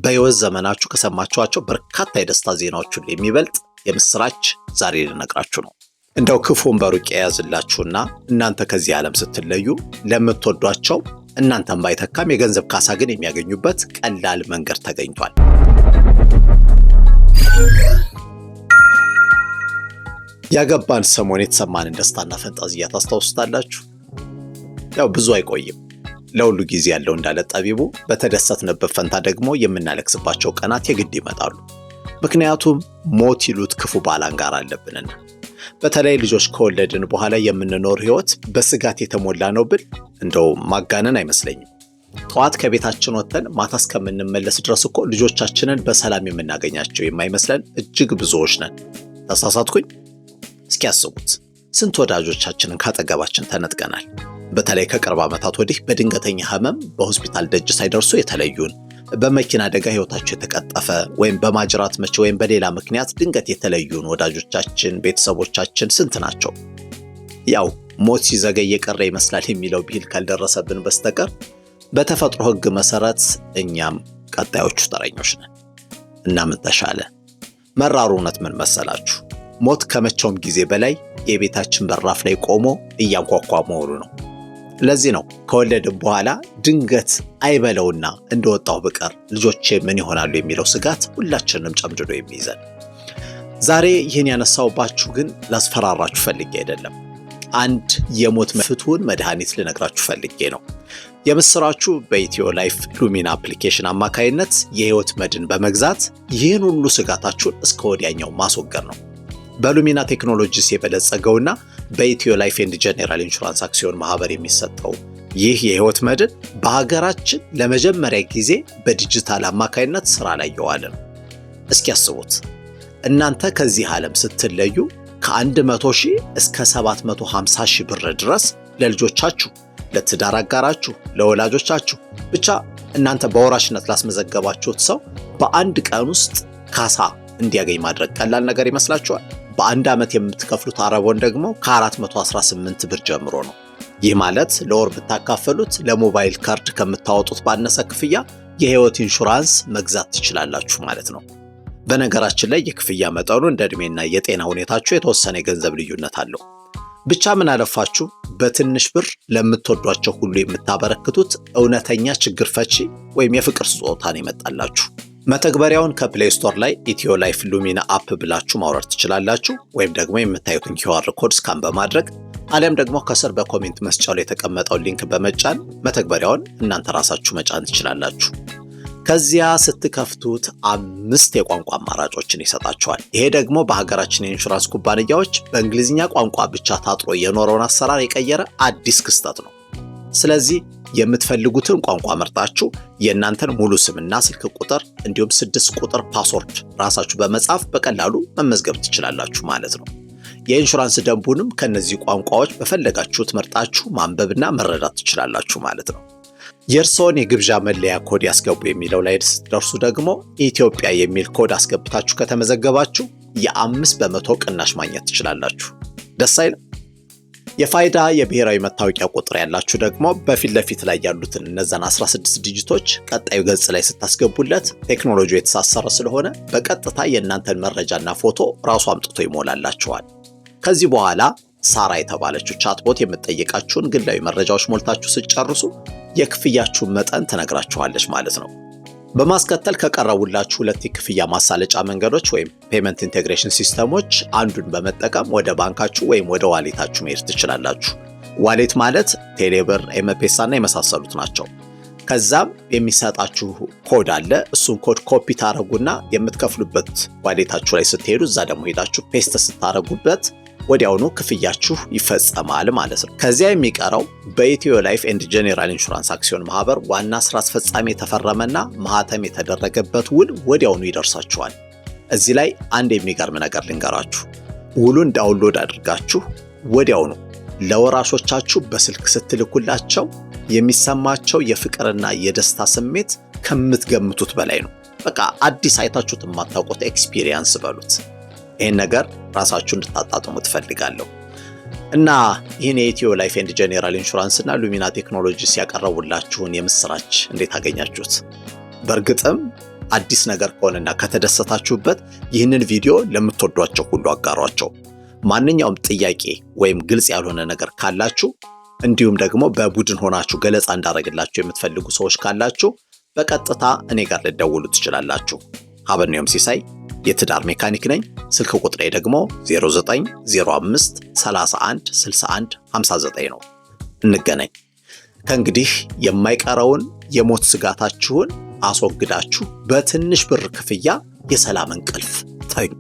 በሕይወት ዘመናችሁ ከሰማችኋቸው በርካታ የደስታ ዜናዎች ሁሉ የሚበልጥ የምስራች ዛሬ ልነግራችሁ ነው። እንደው ክፉን በሩቅ የያዝላችሁና እናንተ ከዚህ ዓለም ስትለዩ ለምትወዷቸው እናንተን ባይተካም የገንዘብ ካሳ ግን የሚያገኙበት ቀላል መንገድ ተገኝቷል። ያገባን ሰሞን የተሰማንን ደስታና ፈንጣዝያ ታስታውሱታላችሁ? ያው ብዙ አይቆይም። ለሁሉ ጊዜ ያለው እንዳለ ጠቢቡ፣ በተደሰትንበት ፈንታ ደግሞ የምናለቅስባቸው ቀናት የግድ ይመጣሉ። ምክንያቱም ሞት ይሉት ክፉ ባላንጋራ አለብንና። በተለይ ልጆች ከወለድን በኋላ የምንኖር ሕይወት በስጋት የተሞላ ነው ብል እንደው ማጋነን አይመስለኝም። ጠዋት ከቤታችን ወጥተን ማታ እስከምንመለስ ድረስ እኮ ልጆቻችንን በሰላም የምናገኛቸው የማይመስለን እጅግ ብዙዎች ነን። ተሳሳትኩኝ? እስኪ ያስቡት፣ ስንት ወዳጆቻችንን ካጠገባችን ተነጥቀናል። በተለይ ከቅርብ ዓመታት ወዲህ በድንገተኛ ህመም በሆስፒታል ደጅ ሳይደርሱ የተለዩን፣ በመኪና አደጋ ህይወታቸው የተቀጠፈ ወይም በማጅራት መቼ ወይም በሌላ ምክንያት ድንገት የተለዩን ወዳጆቻችን፣ ቤተሰቦቻችን ስንት ናቸው? ያው ሞት ሲዘገይ የቀረ ይመስላል የሚለው ብሂል ካልደረሰብን በስተቀር በተፈጥሮ ህግ መሰረት እኛም ቀጣዮቹ ተረኞች ነን። እና ምን ተሻለ? መራሩ እውነት ምን መሰላችሁ? ሞት ከመቼውም ጊዜ በላይ የቤታችን በራፍ ላይ ቆሞ እያንኳኳ መሆኑ ነው። ለዚህ ነው ከወለድን በኋላ ድንገት አይበለውና እንደወጣው በቀር ልጆቼ ምን ይሆናሉ የሚለው ስጋት ሁላችንንም ጨምድዶ የሚይዘን። ዛሬ ይህን ያነሳውባችሁ ግን ላስፈራራችሁ ፈልጌ አይደለም። አንድ የሞት ፍቱን መድኃኒት ልነግራችሁ ፈልጌ ነው። የምስራችሁ በኢትዮ ላይፍ ሉሚና አፕሊኬሽን አማካይነት የህይወት መድን በመግዛት ይህን ሁሉ ስጋታችሁን እስከ ወዲያኛው ማስወገድ ነው። በሉሚና ቴክኖሎጂስ የበለጸገውና በኢትዮ ላይፍ ኤንድ ጀነራል ኢንሹራንስ አክሲዮን ማህበር የሚሰጠው ይህ የህይወት መድን በሀገራችን ለመጀመሪያ ጊዜ በዲጂታል አማካይነት ስራ ላይ የዋለ ነው። እስኪ ያስቡት፣ እናንተ ከዚህ ዓለም ስትለዩ ከ100,000 እስከ 750,000 ብር ድረስ ለልጆቻችሁ፣ ለትዳር አጋራችሁ፣ ለወላጆቻችሁ ብቻ እናንተ በወራሽነት ላስመዘገባችሁት ሰው በአንድ ቀን ውስጥ ካሳ እንዲያገኝ ማድረግ ቀላል ነገር ይመስላችኋል? በአንድ ዓመት የምትከፍሉት አረቦን ደግሞ ከ418 ብር ጀምሮ ነው። ይህ ማለት ለወር ብታካፈሉት ለሞባይል ካርድ ከምታወጡት ባነሰ ክፍያ የህይወት ኢንሹራንስ መግዛት ትችላላችሁ ማለት ነው። በነገራችን ላይ የክፍያ መጠኑ እንደ ዕድሜና የጤና ሁኔታችሁ የተወሰነ የገንዘብ ልዩነት አለው። ብቻ ምን አለፋችሁ በትንሽ ብር ለምትወዷቸው ሁሉ የምታበረክቱት እውነተኛ ችግር ፈቺ ወይም የፍቅር ስጦታን ይመጣላችሁ። መተግበሪያውን ከፕሌይ ስቶር ላይ ኢትዮ ላይፍ ሉሚና አፕ ብላችሁ ማውረድ ትችላላችሁ፣ ወይም ደግሞ የምታዩትን QR ኮድ ስካን በማድረግ አሊያም ደግሞ ከስር በኮሜንት መስጫው ላይ የተቀመጠውን ሊንክ በመጫን መተግበሪያውን እናንተ ራሳችሁ መጫን ትችላላችሁ። ከዚያ ስትከፍቱት 5 የቋንቋ አማራጮችን ይሰጣችኋል። ይሄ ደግሞ በሀገራችን የኢንሹራንስ ኩባንያዎች በእንግሊዝኛ ቋንቋ ብቻ ታጥሮ የኖረውን አሰራር የቀየረ አዲስ ክስተት ነው። ስለዚህ የምትፈልጉትን ቋንቋ መርጣችሁ የእናንተን ሙሉ ስምና ስልክ ቁጥር እንዲሁም 6 ቁጥር ፓስወርድ ራሳችሁ በመጻፍ በቀላሉ መመዝገብ ትችላላችሁ ማለት ነው። የኢንሹራንስ ደንቡንም ከነዚህ ቋንቋዎች በፈለጋችሁት መርጣችሁ ማንበብና መረዳት ትችላላችሁ ማለት ነው። የእርስዎን የግብዣ መለያ ኮድ ያስገቡ የሚለው ላይ ስትደርሱ ደግሞ ኢትዮጵያ የሚል ኮድ አስገብታችሁ ከተመዘገባችሁ የ5% ቅናሽ ማግኘት ትችላላችሁ። ደስ አይልም? የፋይዳ የብሔራዊ መታወቂያ ቁጥር ያላችሁ ደግሞ በፊት ለፊት ላይ ያሉትን እነዛን 16 ዲጂቶች ቀጣዩ ገጽ ላይ ስታስገቡለት ቴክኖሎጂ የተሳሰረ ስለሆነ በቀጥታ የእናንተን መረጃና ፎቶ ራሱ አምጥቶ ይሞላላችኋል። ከዚህ በኋላ ሳራ የተባለችው ቻትቦት የምትጠይቃችሁን ግላዊ መረጃዎች ሞልታችሁ ስትጨርሱ የክፍያችሁን መጠን ትነግራችኋለች ማለት ነው። በማስከተል ከቀረቡላችሁ 2 የክፍያ ማሳለጫ መንገዶች ወይም ፔመንት ኢንቴግሬሽን ሲስተሞች አንዱን በመጠቀም ወደ ባንካችሁ ወይም ወደ ዋሌታችሁ መሄድ ትችላላችሁ። ዋሌት ማለት ቴሌብር፣ ኤምፔሳ እና የመሳሰሉት ናቸው። ከዛም የሚሰጣችሁ ኮድ አለ። እሱን ኮድ ኮፒ ታረጉና የምትከፍሉበት ዋሌታችሁ ላይ ስትሄዱ እዛ ደግሞ ሄዳችሁ ፔስት ስታረጉበት ወዲያውኑ ክፍያችሁ ይፈጸማል ማለት ነው። ከዚያ የሚቀረው በኢትዮ ላይፍ ኤንድ ጀነራል ኢንሹራንስ አክሲዮን ማህበር ዋና ስራ አስፈጻሚ የተፈረመና ማህተም የተደረገበት ውል ወዲያውኑ ይደርሳችኋል። እዚህ ላይ አንድ የሚገርም ነገር ልንገራችሁ። ውሉን ዳውንሎድ አድርጋችሁ ወዲያውኑ ለወራሾቻችሁ በስልክ ስትልኩላቸው የሚሰማቸው የፍቅርና የደስታ ስሜት ከምትገምቱት በላይ ነው። በቃ አዲስ አይታችሁት የማታውቁት ኤክስፒሪየንስ በሉት። ይህን ነገር ራሳችሁ እንድታጣጥሙ ትፈልጋለሁ እና ይህን የኢትዮ ላይፍ ኤንድ ጀነራል ኢንሹራንስ እና ሉሚና ቴክኖሎጂስ ያቀረቡላችሁን የምስራች እንዴት አገኛችሁት? በእርግጥም አዲስ ነገር ከሆነና ከተደሰታችሁበት ይህንን ቪዲዮ ለምትወዷቸው ሁሉ አጋሯቸው። ማንኛውም ጥያቄ ወይም ግልጽ ያልሆነ ነገር ካላችሁ እንዲሁም ደግሞ በቡድን ሆናችሁ ገለጻ እንዳደረግላችሁ የምትፈልጉ ሰዎች ካላችሁ በቀጥታ እኔ ጋር ልደውሉ ትችላላችሁ። ሀበኒዮም ሲሳይ የትዳር ሜካኒክ ነኝ። ስልክ ቁጥሬ ደግሞ 0905 31 61 59 ነው። እንገናኝ። ከእንግዲህ የማይቀረውን የሞት ስጋታችሁን አስወግዳችሁ በትንሽ ብር ክፍያ የሰላም እንቅልፍ ተኙ።